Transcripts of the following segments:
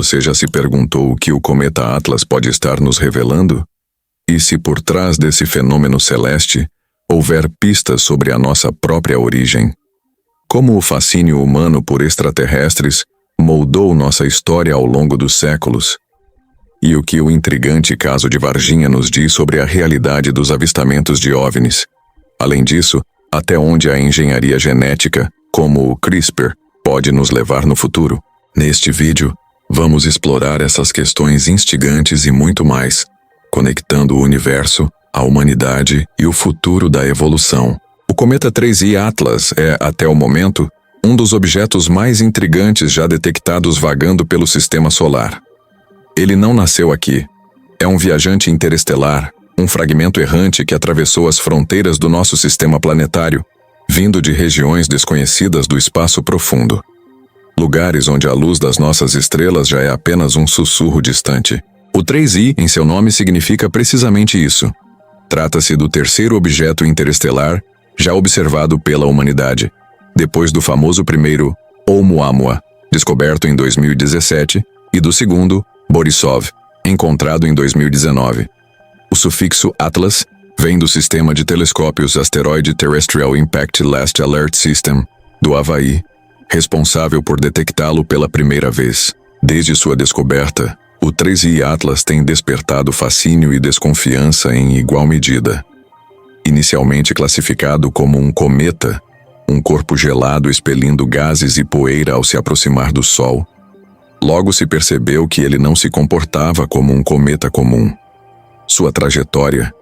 Você já se perguntou o que o cometa Atlas pode estar nos revelando? E se por trás desse fenômeno celeste houver pistas sobre a nossa própria origem? Como o fascínio humano por extraterrestres moldou nossa história ao longo dos séculos? E o que o intrigante caso de Varginha nos diz sobre a realidade dos avistamentos de OVNIs? Além disso, até onde a engenharia genética, como o CRISPR, pode nos levar no futuro? Neste vídeo, vamos explorar essas questões instigantes e muito mais, conectando o universo, a humanidade e o futuro da evolução. O cometa 3I Atlas é, até o momento, um dos objetos mais intrigantes já detectados vagando pelo sistema solar. Ele não nasceu aqui. É um viajante interestelar, um fragmento errante que atravessou as fronteiras do nosso sistema planetário, vindo de regiões desconhecidas do espaço profundo. Lugares onde a luz das nossas estrelas já é apenas um sussurro distante. O 3I, em seu nome, significa precisamente isso. Trata-se do terceiro objeto interestelar já observado pela humanidade, depois do famoso primeiro Oumuamua, descoberto em 2017, e do segundo, Borisov, encontrado em 2019. O sufixo Atlas vem do sistema de telescópios Asteroid Terrestrial Impact Last Alert System, do Havaí, responsável por detectá-lo pela primeira vez. Desde sua descoberta, o 3I Atlas tem despertado fascínio e desconfiança em igual medida. Inicialmente classificado como um cometa, um corpo gelado expelindo gases e poeira ao se aproximar do Sol, logo se percebeu que ele não se comportava como um cometa comum. Sua trajetória,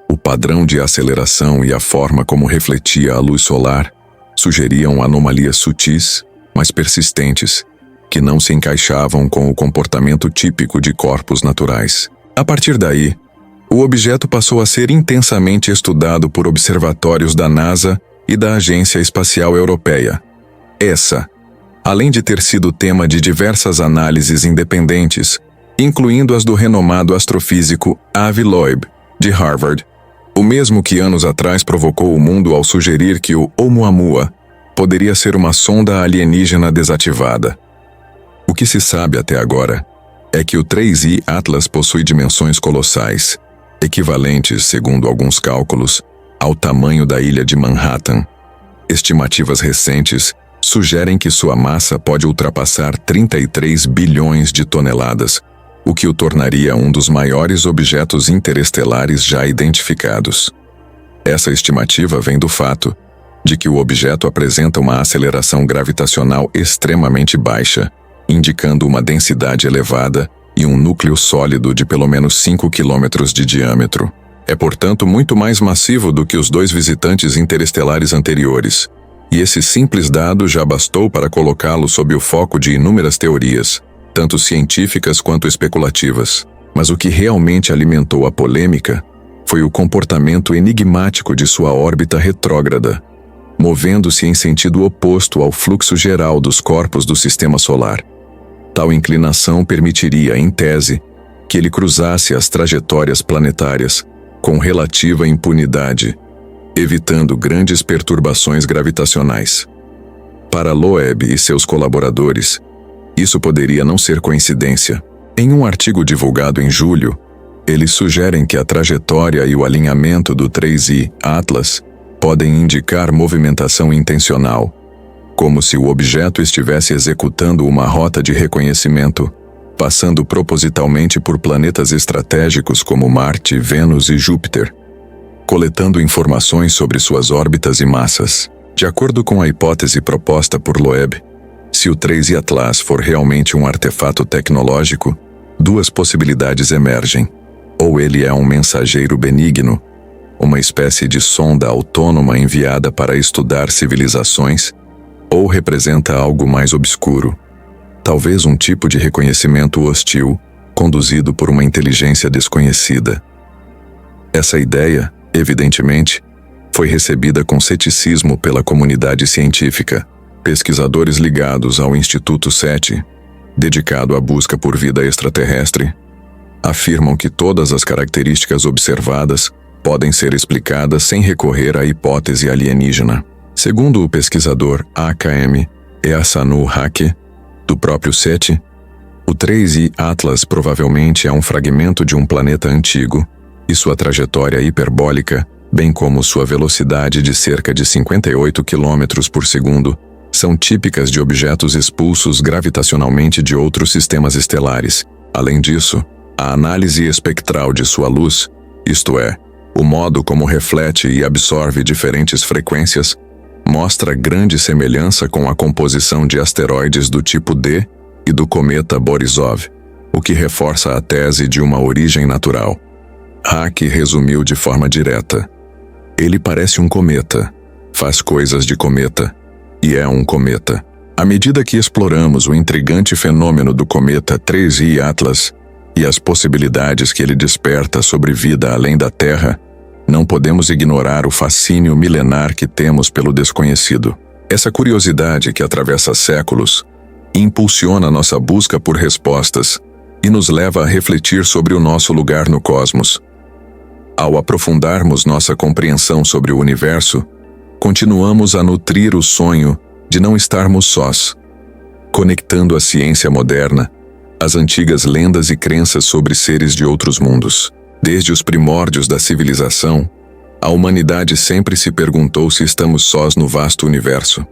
o padrão de aceleração e a forma como refletia a luz solar sugeriam anomalias sutis, mas persistentes, que não se encaixavam com o comportamento típico de corpos naturais. A partir daí, o objeto passou a ser intensamente estudado por observatórios da NASA e da Agência Espacial Europeia, ESA, além de ter sido tema de diversas análises independentes, incluindo as do renomado astrofísico Avi Loeb, de Harvard, o mesmo que anos atrás provocou o mundo ao sugerir que o Oumuamua poderia ser uma sonda alienígena desativada. O que se sabe até agora é que o 3I Atlas possui dimensões colossais, equivalentes, segundo alguns cálculos, ao tamanho da ilha de Manhattan. Estimativas recentes sugerem que sua massa pode ultrapassar 33 bilhões de toneladas, o que o tornaria um dos maiores objetos interestelares já identificados. Essa estimativa vem do fato de que o objeto apresenta uma aceleração gravitacional extremamente baixa, indicando uma densidade elevada e um núcleo sólido de pelo menos 5 quilômetros de diâmetro. É, portanto, muito mais massivo do que os dois visitantes interestelares anteriores, e esse simples dado já bastou para colocá-lo sob o foco de inúmeras teorias, tanto científicas quanto especulativas. Mas o que realmente alimentou a polêmica foi o comportamento enigmático de sua órbita retrógrada, movendo-se em sentido oposto ao fluxo geral dos corpos do sistema solar. Tal inclinação permitiria, em tese, que ele cruzasse as trajetórias planetárias com relativa impunidade, evitando grandes perturbações gravitacionais. Para Loeb e seus colaboradores, isso poderia não ser coincidência. Em um artigo divulgado em julho, eles sugerem que a trajetória e o alinhamento do 3I Atlas podem indicar movimentação intencional, como se o objeto estivesse executando uma rota de reconhecimento, passando propositalmente por planetas estratégicos como Marte, Vênus e Júpiter, coletando informações sobre suas órbitas e massas. De acordo com a hipótese proposta por Loeb, se o 3I Atlas for realmente um artefato tecnológico, duas possibilidades emergem. Ou ele é um mensageiro benigno, uma espécie de sonda autônoma enviada para estudar civilizações, ou representa algo mais obscuro, talvez um tipo de reconhecimento hostil, conduzido por uma inteligência desconhecida. Essa ideia, evidentemente, foi recebida com ceticismo pela comunidade científica. Pesquisadores ligados ao Instituto SETI, dedicado à busca por vida extraterrestre, afirmam que todas as características observadas podem ser explicadas sem recorrer à hipótese alienígena. Segundo o pesquisador AKM Ehsanu Hake, do próprio SETI, O 3I Atlas provavelmente é um fragmento de um planeta antigo, e sua trajetória hiperbólica, bem como sua velocidade de cerca de 58 km por segundo, são típicas de objetos expulsos gravitacionalmente de outros sistemas estelares. Além disso, a análise espectral de sua luz, isto é, o modo como reflete e absorve diferentes frequências, mostra grande semelhança com a composição de asteroides do tipo D e do cometa Borisov, o que reforça a tese de uma origem natural. Hack resumiu de forma direta: ele parece um cometa, faz coisas de cometa, e é um cometa. À medida que exploramos o intrigante fenômeno do cometa 3I Atlas e as possibilidades que ele desperta sobre vida além da Terra, não podemos ignorar o fascínio milenar que temos pelo desconhecido. Essa curiosidade que atravessa séculos impulsiona nossa busca por respostas e nos leva a refletir sobre o nosso lugar no cosmos. Ao aprofundarmos nossa compreensão sobre o universo, continuamos a nutrir o sonho de não estarmos sós, conectando a ciência moderna às antigas lendas e crenças sobre seres de outros mundos. Desde os primórdios da civilização, a humanidade sempre se perguntou se estamos sós no vasto universo.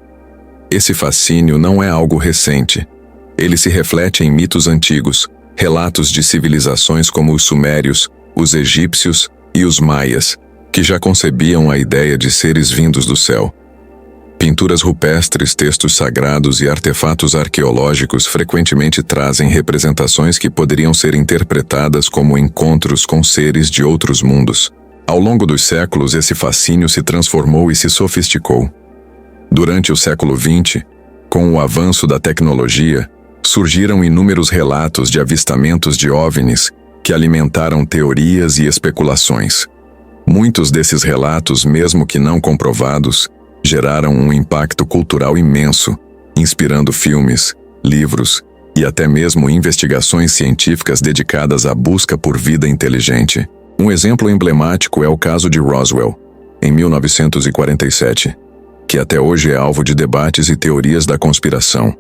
Esse fascínio não é algo recente. Ele se reflete em mitos antigos, relatos de civilizações como os sumérios, os egípcios e os maias, que já concebiam a ideia de seres vindos do céu. Pinturas rupestres, textos sagrados e artefatos arqueológicos frequentemente trazem representações que poderiam ser interpretadas como encontros com seres de outros mundos. Ao longo dos séculos, esse fascínio se transformou e se sofisticou. Durante o século XX, com o avanço da tecnologia, surgiram inúmeros relatos de avistamentos de OVNIs que alimentaram teorias e especulações. Muitos desses relatos, mesmo que não comprovados, geraram um impacto cultural imenso, inspirando filmes, livros e até mesmo investigações científicas dedicadas à busca por vida inteligente. Um exemplo emblemático é o caso de Roswell, em 1947, que até hoje é alvo de debates e teorias da conspiração.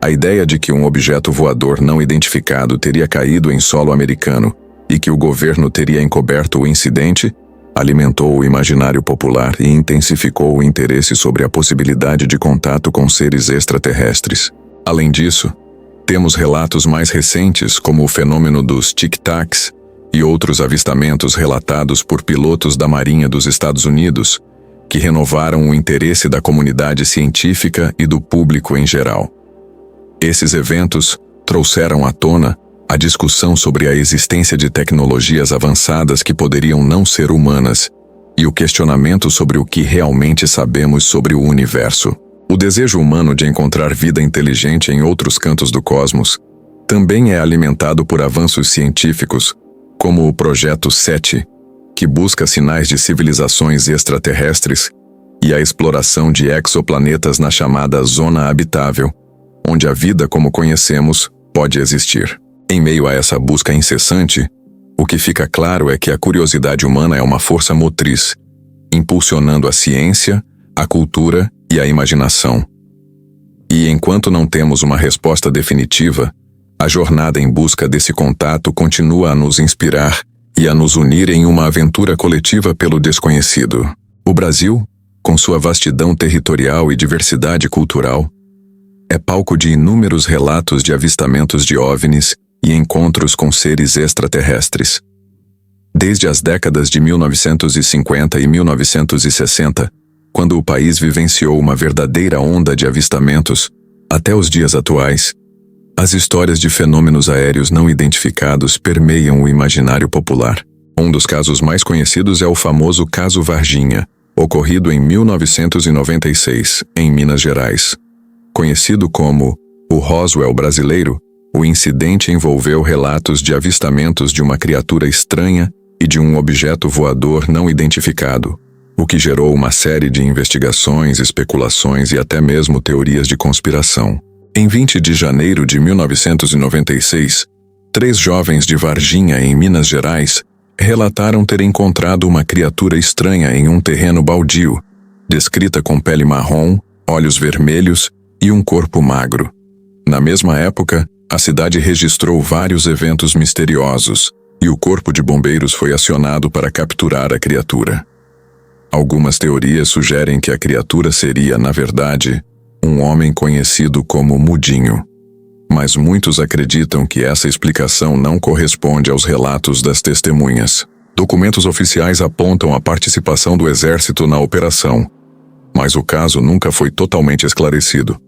A ideia de que um objeto voador não identificado teria caído em solo americano e que o governo teria encoberto o incidente alimentou o imaginário popular e intensificou o interesse sobre a possibilidade de contato com seres extraterrestres. Além disso, temos relatos mais recentes como o fenômeno dos tic-tacs e outros avistamentos relatados por pilotos da Marinha dos Estados Unidos, que renovaram o interesse da comunidade científica e do público em geral. Esses eventos trouxeram à tona a discussão sobre a existência de tecnologias avançadas que poderiam não ser humanas e o questionamento sobre o que realmente sabemos sobre o universo. O desejo humano de encontrar vida inteligente em outros cantos do cosmos também é alimentado por avanços científicos, como o Projeto SETI, que busca sinais de civilizações extraterrestres, e a exploração de exoplanetas na chamada Zona Habitável, onde a vida como conhecemos pode existir. Em meio a essa busca incessante, o que fica claro é que a curiosidade humana é uma força motriz, impulsionando a ciência, a cultura e a imaginação. E enquanto não temos uma resposta definitiva, a jornada em busca desse contato continua a nos inspirar e a nos unir em uma aventura coletiva pelo desconhecido. O Brasil, com sua vastidão territorial e diversidade cultural, é palco de inúmeros relatos de avistamentos de OVNIs e encontros com seres extraterrestres. Desde as décadas de 1950 e 1960, quando o país vivenciou uma verdadeira onda de avistamentos, até os dias atuais, as histórias de fenômenos aéreos não identificados permeiam o imaginário popular. Um dos casos mais conhecidos é o famoso caso Varginha, ocorrido em 1996, em Minas Gerais. Conhecido como o Roswell brasileiro, o incidente envolveu relatos de avistamentos de uma criatura estranha e de um objeto voador não identificado, o que gerou uma série de investigações, especulações e até mesmo teorias de conspiração. Em 20 de janeiro de 1996, 3 jovens de Varginha, em Minas Gerais, relataram ter encontrado uma criatura estranha em um terreno baldio, descrita com pele marrom, olhos vermelhos e um corpo magro. Na mesma época, A cidade registrou vários eventos misteriosos e o corpo de bombeiros foi acionado para capturar a criatura. Algumas teorias sugerem que a criatura seria, na verdade, um homem conhecido como Mudinho. Mas muitos acreditam que essa explicação não corresponde aos relatos das testemunhas. Documentos oficiais apontam a participação do exército na operação, mas o caso nunca foi totalmente esclarecido.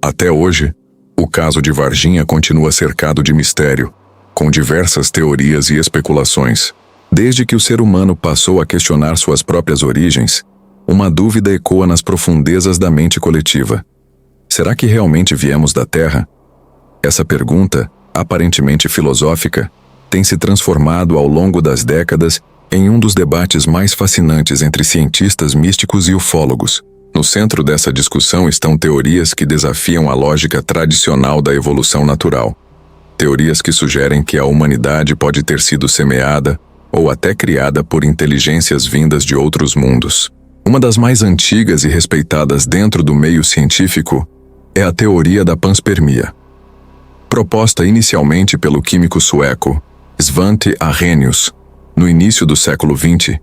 Até hoje, o caso de Varginha continua cercado de mistério, com diversas teorias e especulações. Desde que o ser humano passou a questionar suas próprias origens, uma dúvida ecoa nas profundezas da mente coletiva. Será que realmente viemos da Terra? Essa pergunta, aparentemente filosófica, tem se transformado ao longo das décadas em um dos debates mais fascinantes entre cientistas místicos e ufólogos. No centro dessa discussão estão teorias que desafiam a lógica tradicional da evolução natural. Teorias que sugerem que a humanidade pode ter sido semeada ou até criada por inteligências vindas de outros mundos. Uma das mais antigas e respeitadas dentro do meio científico é a teoria da panspermia. Proposta inicialmente pelo químico sueco Svante Arrhenius, no início do século XX,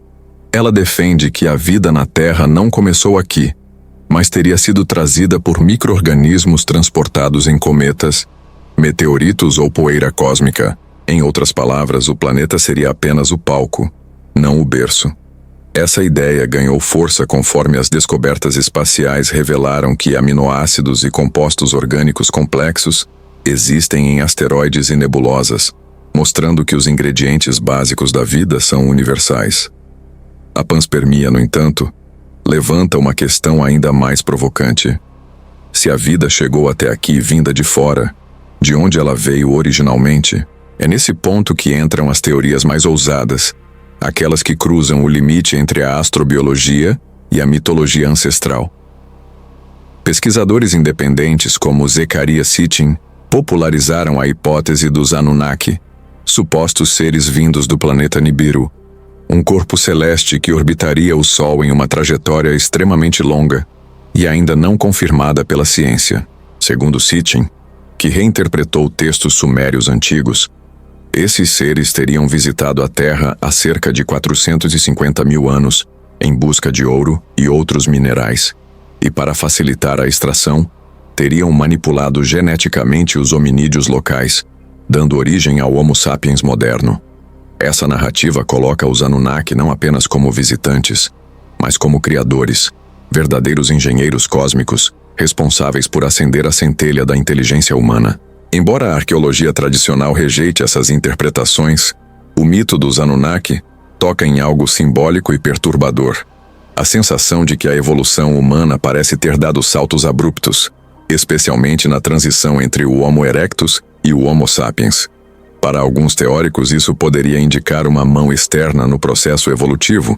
ela defende que a vida na Terra não começou aqui, mas teria sido trazida por micro-organismos transportados em cometas, meteoritos ou poeira cósmica. Em outras palavras, o planeta seria apenas o palco, não o berço. Essa ideia ganhou força conforme as descobertas espaciais revelaram que aminoácidos e compostos orgânicos complexos existem em asteroides e nebulosas, mostrando que os ingredientes básicos da vida são universais. A panspermia, no entanto, levanta uma questão ainda mais provocante. Se a vida chegou até aqui vinda de fora, de onde ela veio originalmente? É nesse ponto que entram as teorias mais ousadas, aquelas que cruzam o limite entre a astrobiologia e a mitologia ancestral. Pesquisadores independentes como Zecharia Sitchin popularizaram a hipótese dos Anunnaki, supostos seres vindos do planeta Nibiru, um corpo celeste que orbitaria o Sol em uma trajetória extremamente longa e ainda não confirmada pela ciência. Segundo Sitchin, que reinterpretou textos sumérios antigos, esses seres teriam visitado a Terra há cerca de 450 mil anos em busca de ouro e outros minerais, e para facilitar a extração, teriam manipulado geneticamente os hominídeos locais, dando origem ao Homo sapiens moderno. Essa narrativa coloca os Anunnaki não apenas como visitantes, mas como criadores, verdadeiros engenheiros cósmicos, responsáveis por acender a centelha da inteligência humana. Embora a arqueologia tradicional rejeite essas interpretações, o mito dos Anunnaki toca em algo simbólico e perturbador. A sensação de que a evolução humana parece ter dado saltos abruptos, especialmente na transição entre o Homo erectus e o Homo sapiens. Para alguns teóricos, isso poderia indicar uma mão externa no processo evolutivo,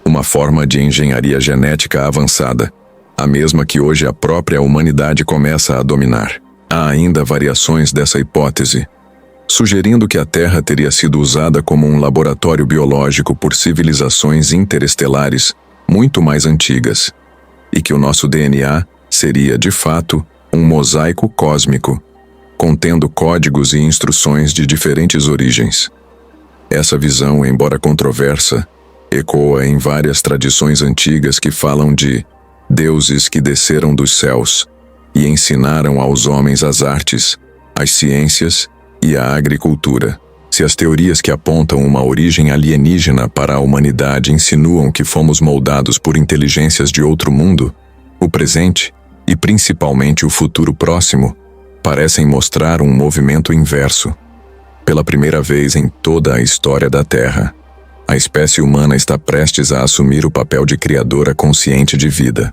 uma forma de engenharia genética avançada, a mesma que hoje a própria humanidade começa a dominar. Há ainda variações dessa hipótese, sugerindo que a Terra teria sido usada como um laboratório biológico por civilizações interestelares muito mais antigas, e que o nosso DNA seria, de fato, um mosaico cósmico, contendo códigos e instruções de diferentes origens. Essa visão, embora controversa, ecoa em várias tradições antigas que falam de deuses que desceram dos céus e ensinaram aos homens as artes, as ciências e a agricultura. Se as teorias que apontam uma origem alienígena para a humanidade insinuam que fomos moldados por inteligências de outro mundo, o presente, e principalmente o futuro próximo, parecem mostrar um movimento inverso. Pela primeira vez em toda a história da Terra, a espécie humana está prestes a assumir o papel de criadora consciente de vida,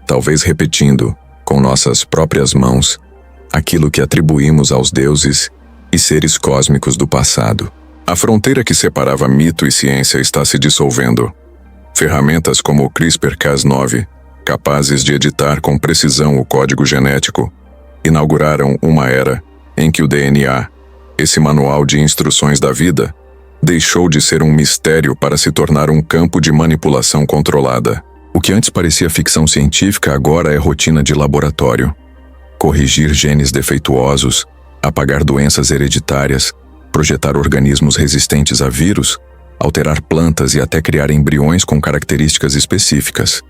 talvez repetindo, com nossas próprias mãos, aquilo que atribuímos aos deuses e seres cósmicos do passado. A fronteira que separava mito e ciência está se dissolvendo. Ferramentas como o CRISPR-Cas9, capazes de editar com precisão o código genético, inauguraram uma era em que o DNA, esse manual de instruções da vida, deixou de ser um mistério para se tornar um campo de manipulação controlada. O que antes parecia ficção científica agora é rotina de laboratório. Corrigir genes defeituosos, apagar doenças hereditárias, projetar organismos resistentes a vírus, alterar plantas e até criar embriões com características específicas.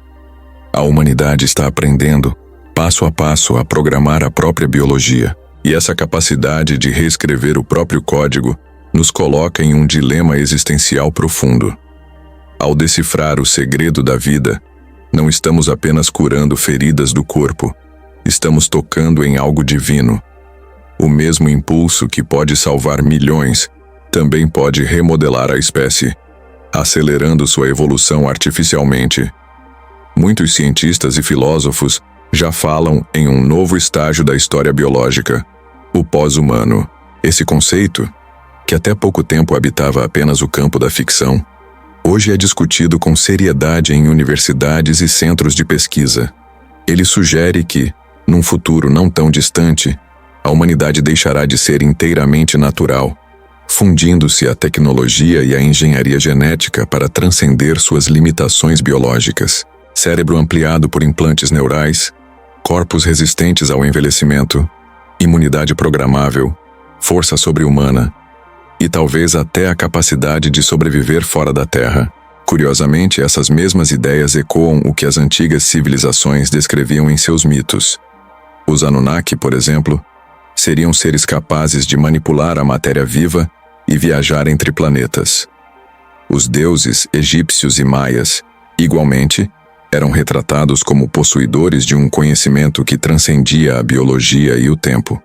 A humanidade está aprendendo, passo a passo, a programar a própria biologia, e essa capacidade de reescrever o próprio código nos coloca em um dilema existencial profundo. Ao decifrar o segredo da vida, não estamos apenas curando feridas do corpo, estamos tocando em algo divino. O mesmo impulso que pode salvar milhões também pode remodelar a espécie, acelerando sua evolução artificialmente. Muitos cientistas e filósofos já falam em um novo estágio da história biológica, o pós-humano. Esse conceito, que até pouco tempo habitava apenas o campo da ficção, hoje é discutido com seriedade em universidades e centros de pesquisa. Ele sugere que, num futuro não tão distante, a humanidade deixará de ser inteiramente natural, fundindo-se a tecnologia e a engenharia genética para transcender suas limitações biológicas. Cérebro ampliado por implantes neurais, corpos resistentes ao envelhecimento, imunidade programável, força sobre-humana e talvez até a capacidade de sobreviver fora da Terra. Curiosamente, essas mesmas ideias ecoam o que as antigas civilizações descreviam em seus mitos. Os Anunnaki, por exemplo, seriam seres capazes de manipular a matéria viva e viajar entre planetas. Os deuses egípcios e maias, igualmente, eram retratados como possuidores de um conhecimento que transcendia a biologia e o tempo.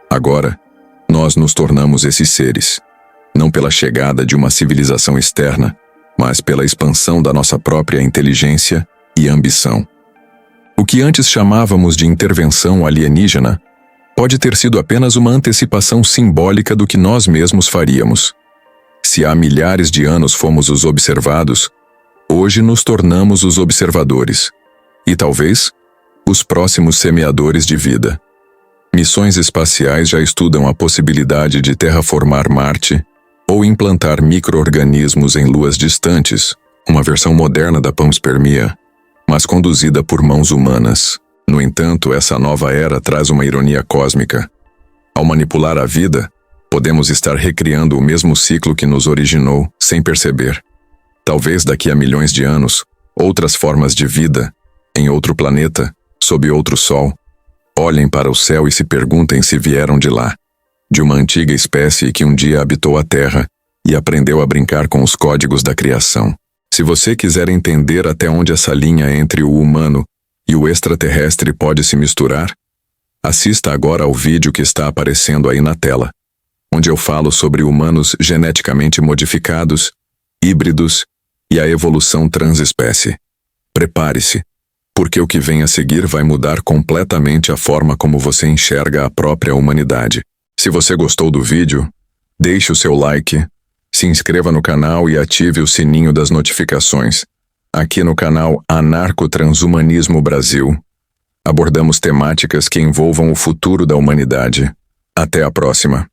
Agora, nós nos tornamos esses seres, não pela chegada de uma civilização externa, mas pela expansão da nossa própria inteligência e ambição. O que antes chamávamos de intervenção alienígena pode ter sido apenas uma antecipação simbólica do que nós mesmos faríamos. Se há milhares de anos fomos os observados, hoje nos tornamos os observadores, e talvez os próximos semeadores de vida. Missões espaciais já estudam a possibilidade de terraformar Marte ou implantar micro-organismos em luas distantes, uma versão moderna da panspermia, mas conduzida por mãos humanas. No entanto, essa nova era traz uma ironia cósmica. Ao manipular a vida, podemos estar recriando o mesmo ciclo que nos originou sem perceber. Talvez daqui a milhões de anos, outras formas de vida, em outro planeta, sob outro sol, olhem para o céu e se perguntem se vieram de lá, de uma antiga espécie que um dia habitou a Terra e aprendeu a brincar com os códigos da criação. Se você quiser entender até onde essa linha entre o humano e o extraterrestre pode se misturar, assista agora ao vídeo que está aparecendo aí na tela, onde eu falo sobre humanos geneticamente modificados, híbridos e a evolução transespécie. Prepare-se, porque o que vem a seguir vai mudar completamente a forma como você enxerga a própria humanidade. Se você gostou do vídeo, deixe o seu like, se inscreva no canal e ative o sininho das notificações. Aqui no canal Anarco-Transhumanismo Brasil, abordamos temáticas que envolvam o futuro da humanidade. Até a próxima.